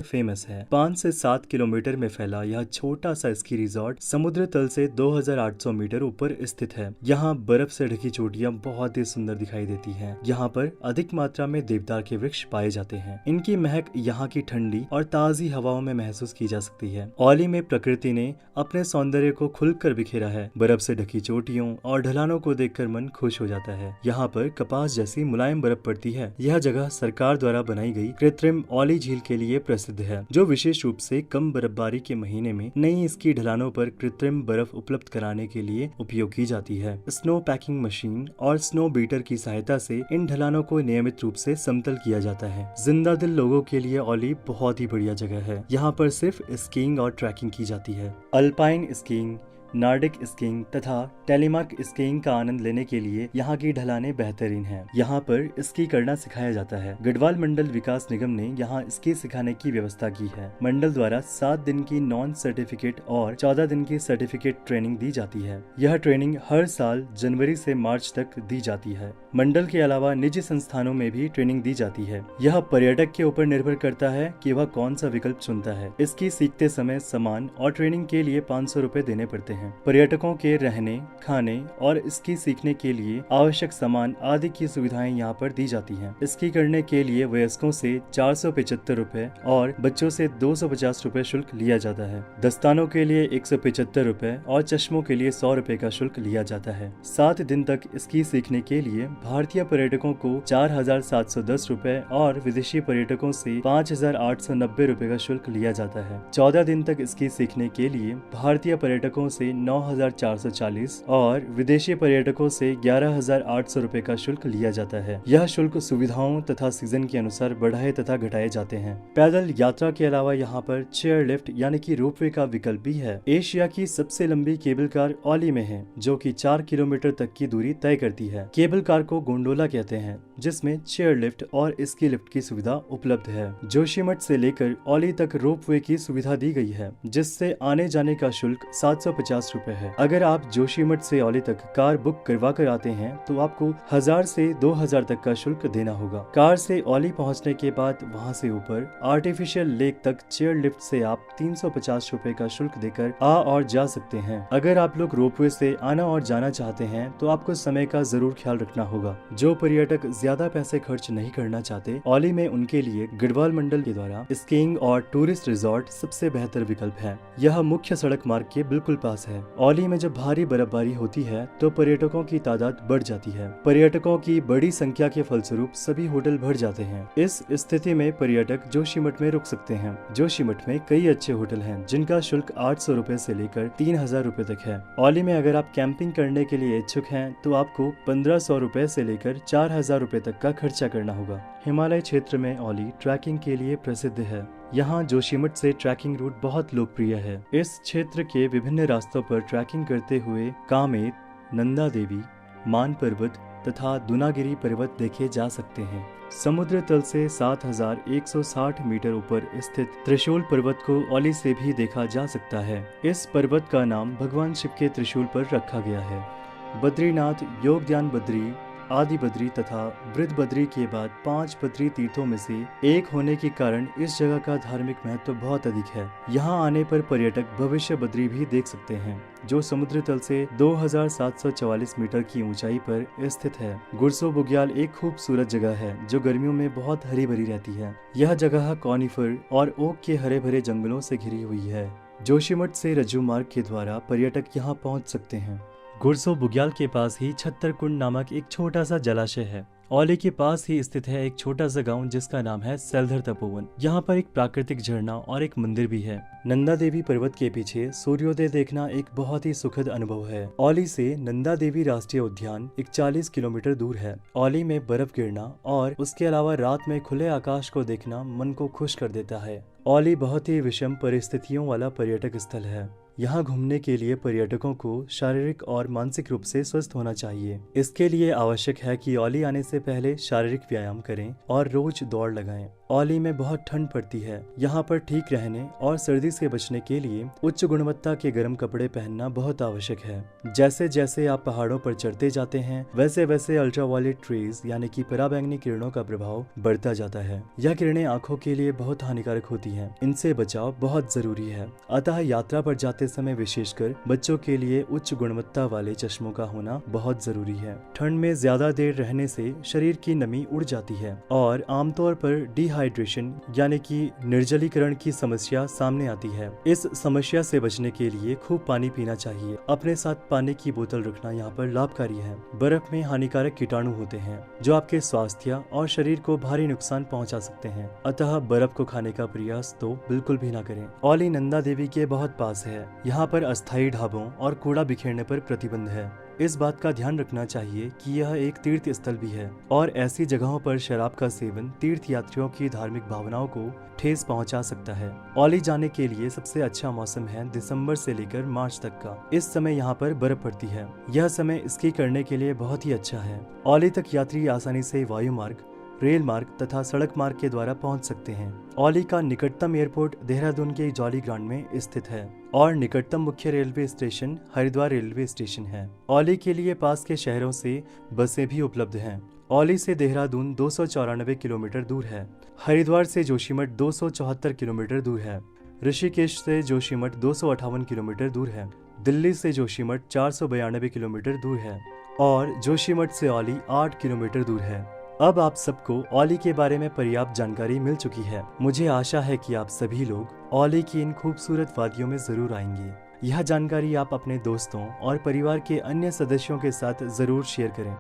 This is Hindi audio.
फेमस है। 5 से 7 किलोमीटर में फैला यह छोटा सा स्की रिजॉर्ट समुद्र तल से 2800 मीटर ऊपर स्थित है। यहाँ बर्फ से ढकी चोटियाँ बहुत ही सुंदर दिखाई देती हैं। यहाँ पर अधिक मात्रा में देवदार के वृक्ष पाए जाते हैं। इनकी महक यहाँ की ठंडी और ताजी हवाओं में महसूस की जा सकती है। औली में प्रकृति ने अपने सौंदर्य को खुलकर बिखेरा है। बर्फ से ढकी चोटियों और ढलानों को देखकर मन खुश हो जाता है। यहाँ पर कपास जैसी मुलायम बर्फ पड़ती है। यह जगह सरकार द्वारा बनाई गई कृत्रिम औली झील के लिए प्रसिद्ध है, जो विशेष रूप से कम बर्फबारी के महीने में नई स्की ढलानों पर कृत्रिम बर्फ उपलब्ध कराने के लिए उपयोग की जाती है। स्नो पैकिंग मशीन और स्नो बीटर की सहायता से इन ढलानों को नियमित रूप से समतल किया जाता है। जिंदा दिल लोगों के लिए औली बहुत ही बढ़िया जगह है। यहाँ पर सिर्फ स्कीइंग और ट्रैकिंग की जाती है। अल्पाइन स्कीइंग, नॉर्डिक स्कीइंग तथा टेलीमार्क स्कीइंग का आनंद लेने के लिए यहाँ की ढलानें बेहतरीन हैं। यहाँ पर स्की करना सिखाया जाता है। गढ़वाल मंडल विकास निगम ने यहाँ स्की सिखाने की व्यवस्था की है। मंडल द्वारा 7 दिन की नॉन सर्टिफिकेट और 14 दिन की सर्टिफिकेट ट्रेनिंग दी जाती है। यह ट्रेनिंग हर साल जनवरी से मार्च तक दी जाती है। मंडल के अलावा निजी संस्थानों में भी ट्रेनिंग दी जाती है। यह पर्यटक के ऊपर निर्भर करता है कि वह कौन सा विकल्प चुनता है। स्की सीखते समय सामान और ट्रेनिंग के लिए 500 रुपए देने पड़ते हैं। पर्यटकों के रहने, खाने और स्की सीखने के लिए आवश्यक सामान आदि की सुविधाएं यहाँ पर दी जाती हैं। स्की करने के लिए वयस्कों से 475 रुपए और बच्चों से 250 रुपए शुल्क लिया जाता है। दस्तानों के लिए 175 रुपए और चश्मों के लिए 100 रुपए का शुल्क लिया जाता है। 7 दिन तक स्की सीखने के लिए भारतीय पर्यटकों को 4710 रुपए और विदेशी पर्यटकों से 5890 रुपए का शुल्क लिया जाता है। 14 दिन तक स्की सीखने के लिए भारतीय पर्यटकों से 9440 और विदेशी पर्यटकों से 11800 रुपए का शुल्क लिया जाता है। यह शुल्क सुविधाओं तथा सीजन के अनुसार बढ़ाए तथा घटाए जाते हैं। पैदल यात्रा के अलावा यहाँ पर चेयर लिफ्ट यानी कि रोपवे का विकल्प भी है। एशिया की सबसे लंबी केबल कार औली में है, जो कि 4 किलोमीटर तक की दूरी तय करती है। केबल कार को गोंडोला कहते हैं, जिसमें चेयर लिफ्ट और स्की लिफ्ट की सुविधा उपलब्ध है। जोशीमठ से लेकर औली तक रोपवे की सुविधा दी गई है, जिससे आने जाने का शुल्क 750 रुपए है। अगर आप जोशीमठ से औली तक कार बुक करवा कर आते हैं तो आपको 1000 से 2000 तक का शुल्क देना होगा। कार से औली पहुंचने के बाद वहां से ऊपर आर्टिफिशियल लेक तक चेयर लिफ्ट से आप 350 रुपए का शुल्क देकर आ और जा सकते हैं। अगर आप लोग रोपवे से आना और जाना चाहते हैं तो आपको समय का जरूर ख्याल रखना होगा। जो पर्यटक ज्यादा पैसे खर्च नहीं करना चाहते, औली में उनके लिए गढ़वाल मंडल के द्वारा स्कीइंग और टूरिस्ट रिजॉर्ट सबसे बेहतर विकल्प है। यह मुख्य सड़क मार्ग के बिल्कुल पास है। औली में जब भारी बर्फबारी होती है तो पर्यटकों की तादाद बढ़ जाती है। पर्यटकों की बड़ी संख्या के फलस्वरूप सभी होटल भर जाते हैं। इस स्थिति में पर्यटक जोशीमठ में रुक सकते हैं। जोशीमठ में कई अच्छे होटल हैं, जिनका शुल्क 800 रुपए से लेकर 3000 रुपए तक है। औली में अगर आप कैंपिंग करने के लिए इच्छुक हैं तो आपको 1500 रुपए से लेकर 4000 रुपए तक का खर्चा करना होगा। हिमालय क्षेत्र में औली ट्रैकिंग के लिए प्रसिद्ध है। यहाँ जोशीमठ से ट्रैकिंग रूट बहुत लोकप्रिय है। इस क्षेत्र के विभिन्न रास्तों पर ट्रैकिंग करते हुए कामेत, नंदा देवी, मान पर्वत तथा दुनागिरी पर्वत देखे जा सकते हैं। समुद्र तल से 7160 मीटर ऊपर स्थित त्रिशूल पर्वत को औली से भी देखा जा सकता है। इस पर्वत का नाम भगवान शिव के त्रिशूल पर रखा गया है। बद्रीनाथ, योगध्यान बद्री, आदि बद्री तथा वृद्ध बद्री के बाद 5 बद्री तीर्थों में से एक होने के कारण इस जगह का धार्मिक महत्व बहुत अधिक है। यहाँ आने पर पर्यटक भविष्य बद्री भी देख सकते हैं, जो समुद्र तल से 2744 मीटर की ऊंचाई पर स्थित है। गुरसो बुग्याल एक खूबसूरत जगह है, जो गर्मियों में बहुत हरी भरी रहती है। यह जगह कॉनिफर और ओक के हरे भरे जंगलों से घिरी हुई है। जोशीमठ से रज्जू मार्ग के द्वारा पर्यटक यहाँ पहुँच सकते हैं। गुरसो बुग्याल के पास ही छत्तरकुंड नामक एक छोटा सा जलाशय है। औली के पास ही स्थित है एक छोटा सा गांव जिसका नाम है सेलधर तपोवन। यहाँ पर एक प्राकृतिक झरना और एक मंदिर भी है। नंदा देवी पर्वत के पीछे सूर्योदय देखना एक बहुत ही सुखद अनुभव है। औली से नंदा देवी राष्ट्रीय उद्यान 41 किलोमीटर दूर है। औली में बर्फ गिरना और उसके अलावा रात में खुले आकाश को देखना मन को खुश कर देता है। औली बहुत ही विषम परिस्थितियों वाला पर्यटक स्थल है। यहाँ घूमने के लिए पर्यटकों को शारीरिक और मानसिक रूप से स्वस्थ होना चाहिए। इसके लिए आवश्यक है कि औली आने से पहले शारीरिक व्यायाम करें और रोज दौड़ लगाएं। औली में बहुत ठंड पड़ती है। यहाँ पर ठीक रहने और सर्दी से बचने के लिए उच्च गुणवत्ता के गर्म कपड़े पहनना बहुत आवश्यक है। जैसे जैसे आप पहाड़ों पर चढ़ते जाते हैं वैसे वैसे अल्ट्रावायलेट रेज यानी कि पराबैंगनी किरणों का प्रभाव बढ़ता जाता है। यह किरणें आंखों के लिए बहुत हानिकारक होती हैं। इनसे बचाव बहुत जरूरी है। अतः यात्रा पर जाते समय विशेषकर बच्चों के लिए उच्च गुणवत्ता वाले चश्मों का होना बहुत जरूरी है। ठंड में ज्यादा देर रहने से शरीर की नमी उड़ जाती है और आमतौर पर डिहाइड्रेशन यानी कि निर्जलीकरण की समस्या सामने आती है। इस समस्या से बचने के लिए खूब पानी पीना चाहिए। अपने साथ पानी की बोतल रखना यहाँ पर लाभकारी है। बर्फ में हानिकारक कीटाणु होते हैं जो आपके स्वास्थ्य और शरीर को भारी नुकसान पहुंचा सकते हैं। अतः बर्फ को खाने का प्रयास तो बिल्कुल भी ना करें। औली नंदा देवी के बहुत पास है। यहाँ पर अस्थायी ढाबों और कूड़ा बिखेरने पर प्रतिबंध है। इस बात का ध्यान रखना चाहिए कि यह एक तीर्थ स्थल भी है और ऐसी जगहों पर शराब का सेवन तीर्थ यात्रियों की धार्मिक भावनाओं को ठेस पहुंचा सकता है। औली जाने के लिए सबसे अच्छा मौसम है दिसंबर से लेकर मार्च तक का। इस समय यहाँ पर बर्फ पड़ती है। यह समय स्की करने के लिए बहुत ही अच्छा है। औली तक यात्री आसानी से वायु मार्ग, रेल मार्ग तथा सड़क मार्ग के द्वारा पहुंच सकते हैं। औली का निकटतम एयरपोर्ट देहरादून के जौली ग्रांड में स्थित है और निकटतम मुख्य railway station Haridwar railway station है। औली के लिए पास के शहरों से बसें भी उपलब्ध हैं। औली से देहरादून 294 किलोमीटर दूर है। हरिद्वार से जोशीमठ 274 किलोमीटर दूर है। ऋषिकेश से जोशीमठ 258 किलोमीटर दूर है। दिल्ली से जोशीमठ 492 किलोमीटर दूर है और जोशीमठ से औली 8 किलोमीटर दूर है। अब आप सबको औली के बारे में पर्याप्त जानकारी मिल चुकी है। मुझे आशा है कि आप सभी लोग औली की इन खूबसूरत वादियों में जरूर आएंगे। यह जानकारी आप अपने दोस्तों और परिवार के अन्य सदस्यों के साथ जरूर शेयर करें।